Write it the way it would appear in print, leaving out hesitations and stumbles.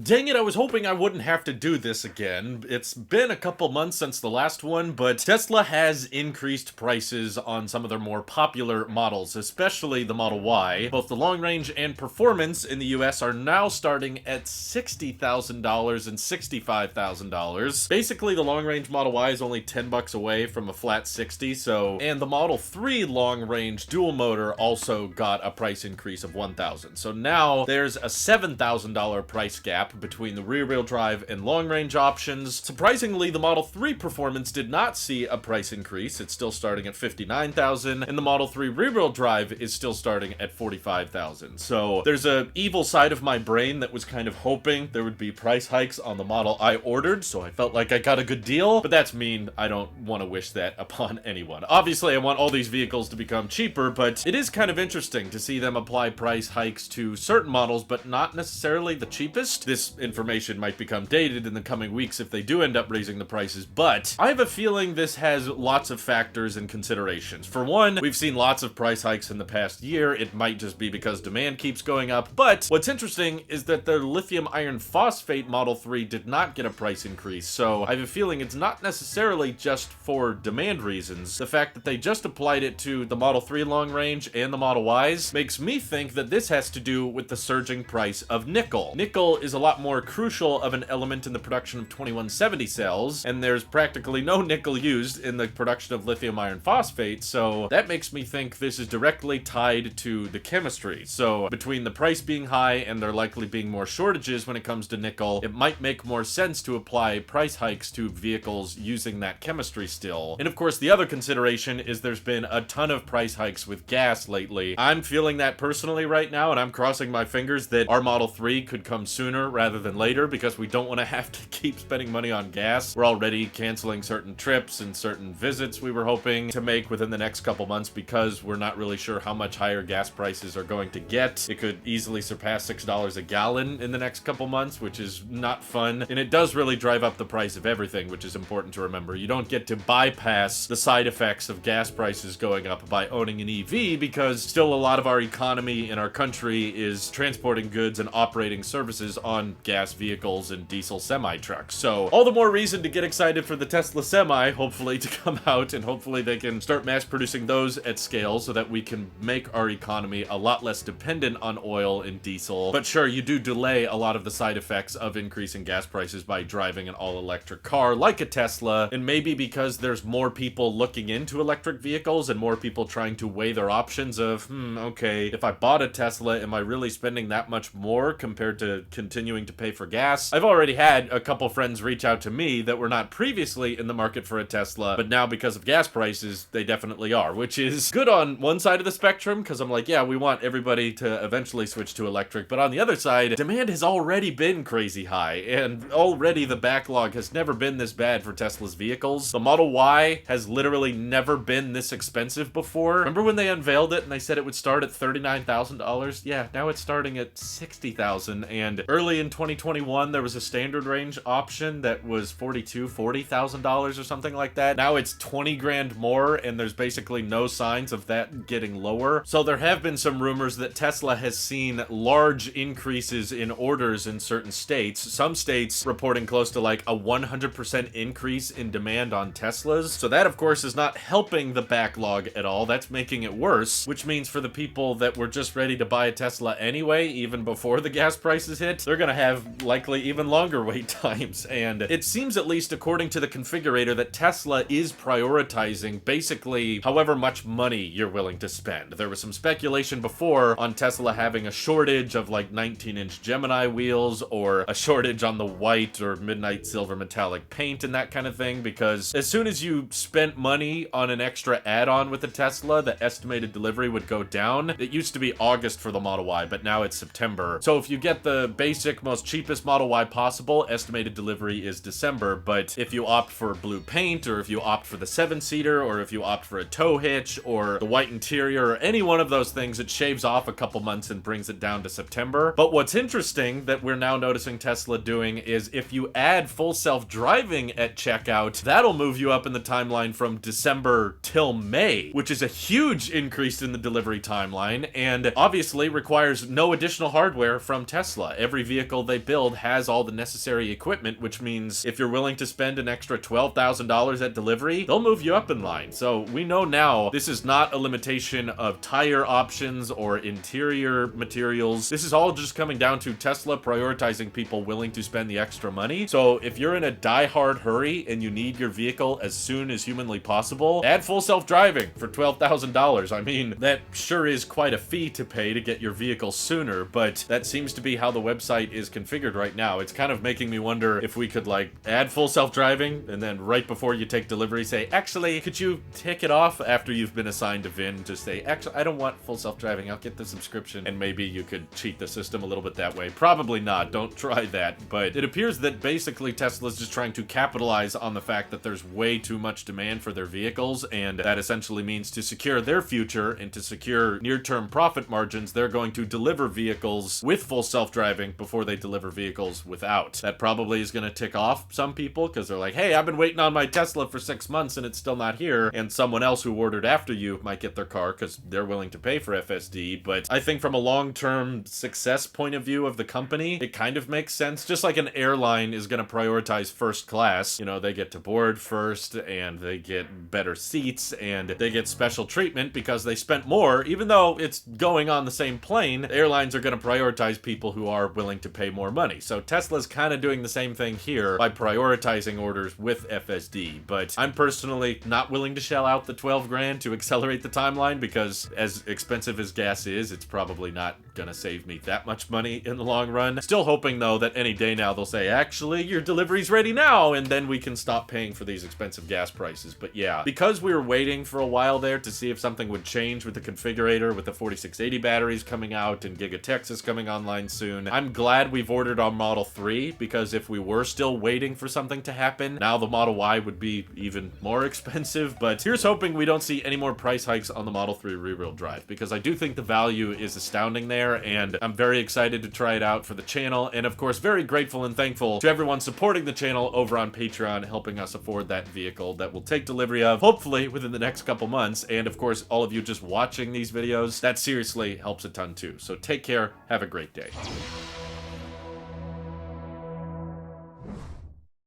Dang it, I was hoping I wouldn't have to do this again. It's been a couple months since the last one, but Tesla has increased prices on some of their more popular models, especially the Model Y. Both the long range and performance in the US are now starting at $60,000 and $65,000. Basically, the long range Model Y is only 10 bucks away from a flat 60, and the Model 3 long range dual motor also got a price increase of $1,000. So now there's a $7,000 price gap between the rear-wheel drive and long-range options. Surprisingly, the Model 3 Performance did not see a price increase. It's still starting at $59,000, and the Model 3 rear-wheel drive is still starting at $45,000. So there's a evil side of my brain that was kind of hoping there would be price hikes on the model I ordered, so I felt like I got a good deal, but that's mean. I don't want to wish that upon anyone. Obviously, I want all these vehicles to become cheaper, but it is kind of interesting to see them apply price hikes to certain models, but not necessarily the cheapest. This information might become dated in the coming weeks if they do end up raising the prices, but I have a feeling this has lots of factors and considerations. For one, we've seen lots of price hikes in the past year. It might just be because demand keeps going up, but what's interesting is that the lithium iron phosphate Model 3 did not get a price increase, so I have a feeling it's not necessarily just for demand reasons. The fact that they just applied it to the Model 3 long range and the Model Ys makes me think that this has to do with the surging price of nickel. Nickel is a lot more crucial of an element in the production of 2170 cells, and there's practically no nickel used in the production of lithium iron phosphate, so that makes me think this is directly tied to the chemistry. So between the price being high and there likely being more shortages when it comes to nickel, it might make more sense to apply price hikes to vehicles using that chemistry still. And of course, the other consideration is there's been a ton of price hikes with gas lately. I'm feeling that personally right now, and I'm crossing my fingers that our Model 3 could come sooner rather than later, because we don't want to have to keep spending money on gas. We're already canceling certain trips and certain visits we were hoping to make within the next couple months because we're not really sure how much higher gas prices are going to get. It could easily surpass $6 a gallon in the next couple months, which is not fun, and it does really drive up the price of everything, which is important to remember. You don't get to bypass the side effects of gas prices going up by owning an EV, because still a lot of our economy in our country is transporting goods and operating services on gas vehicles and diesel semi-trucks. So all the more reason to get excited for the Tesla Semi, hopefully, to come out, and hopefully they can start mass producing those at scale so that we can make our economy a lot less dependent on oil and diesel. But sure, you do delay a lot of the side effects of increasing gas prices by driving an all-electric car like a Tesla, and maybe because there's more people looking into electric vehicles and more people trying to weigh their options of, okay, if I bought a Tesla, am I really spending that much more compared to continuing to pay for gas? I've already had a couple friends reach out to me that were not previously in the market for a Tesla, but now because of gas prices, they definitely are, which is good on one side of the spectrum, because I'm like, yeah, we want everybody to eventually switch to electric, but on the other side, demand has already been crazy high, and already the backlog has never been this bad for Tesla's vehicles. The Model Y has literally never been this expensive before. Remember when they unveiled it and they said it would start at $39,000? Yeah, now it's starting at $60,000, and early in 2021 there was a standard range option that was $40,000 or something like that. Now it's 20 grand more, and there's basically no signs of that getting lower. So there have been some rumors that Tesla has seen large increases in orders in certain states. Some states reporting close to like a 100% increase in demand on Teslas. So that, of course, is not helping the backlog at all. That's making it worse, which means for the people that were just ready to buy a Tesla anyway, even before the gas prices hit, they're gonna have likely even longer wait times. And it seems, at least according to the configurator, that Tesla is prioritizing basically however much money you're willing to spend. There was some speculation before on Tesla having a shortage of like 19-inch Gemini wheels, or a shortage on the white or midnight silver metallic paint and that kind of thing, because as soon as you spent money on an extra add-on with the Tesla, the estimated delivery would go down. It used to be August for the Model Y, but now it's September. So if you get the basic, most cheapest Model Y possible, estimated delivery is December. But if you opt for blue paint, or if you opt for the 7-seater, or if you opt for a tow hitch, or the white interior, or any one of those things, it shaves off a couple months and brings it down to September. But what's interesting that we're now noticing Tesla doing is if you add full self-driving at checkout, that'll move you up in the timeline from December till May, which is a huge increase in the delivery timeline, and obviously requires no additional hardware from Tesla. Every vehicle vehicle they build has all the necessary equipment, which means if you're willing to spend an extra $12,000 at delivery, they'll move you up in line. So we know now this is not a limitation of tire options or interior materials. This is all just coming down to Tesla prioritizing people willing to spend the extra money. So if you're in a die-hard hurry and you need your vehicle as soon as humanly possible, add full self-driving for $12,000. I mean, that sure is quite a fee to pay to get your vehicle sooner, but that seems to be how the website is configured right now. It's kind of making me wonder if we could like add full self-driving and then right before you take delivery say, actually, could you take it off after you've been assigned a VIN? Just say, actually, I don't want full self-driving. I'll get the subscription. And maybe you could cheat the system a little bit that way. Probably not. Don't try that. But it appears that basically Tesla's just trying to capitalize on the fact that there's way too much demand for their vehicles, and that essentially means to secure their future and to secure near-term profit margins, they're going to deliver vehicles with full self-driving before they deliver vehicles without. That probably is going to tick off some people because they're like, hey, I've been waiting on my Tesla for 6 months and it's still not here, and someone else who ordered after you might get their car because they're willing to pay for FSD. But I think from a long-term success point of view of the company, it kind of makes sense. Just like an airline is going to prioritize first class, you know, they get to board first and they get better seats and they get special treatment because they spent more, even though it's going on the same plane. Airlines are going to prioritize people who are willing to pay more money. So Tesla's kind of doing the same thing here by prioritizing orders with FSD, but I'm personally not willing to shell out the 12 grand to accelerate the timeline because as expensive as gas is, it's probably not gonna save me that much money in the long run. Still hoping though that any day now they'll say, actually, your delivery's ready now, and then we can stop paying for these expensive gas prices. But yeah, because we were waiting for a while there to see if something would change with the configurator, with the 4680 batteries coming out and Giga Texas coming online soon, I'm glad we've ordered our Model 3, because if we were still waiting for something to happen, now the Model Y would be even more expensive. But here's hoping we don't see any more price hikes on the Model 3 rear-wheel drive, because I do think the value is astounding there, and I'm very excited to try it out for the channel, and of course very grateful and thankful to everyone supporting the channel over on Patreon, helping us afford that vehicle that we'll take delivery of, hopefully within the next couple months, and of course all of you just watching these videos, that seriously helps a ton too. So take care, have a great day.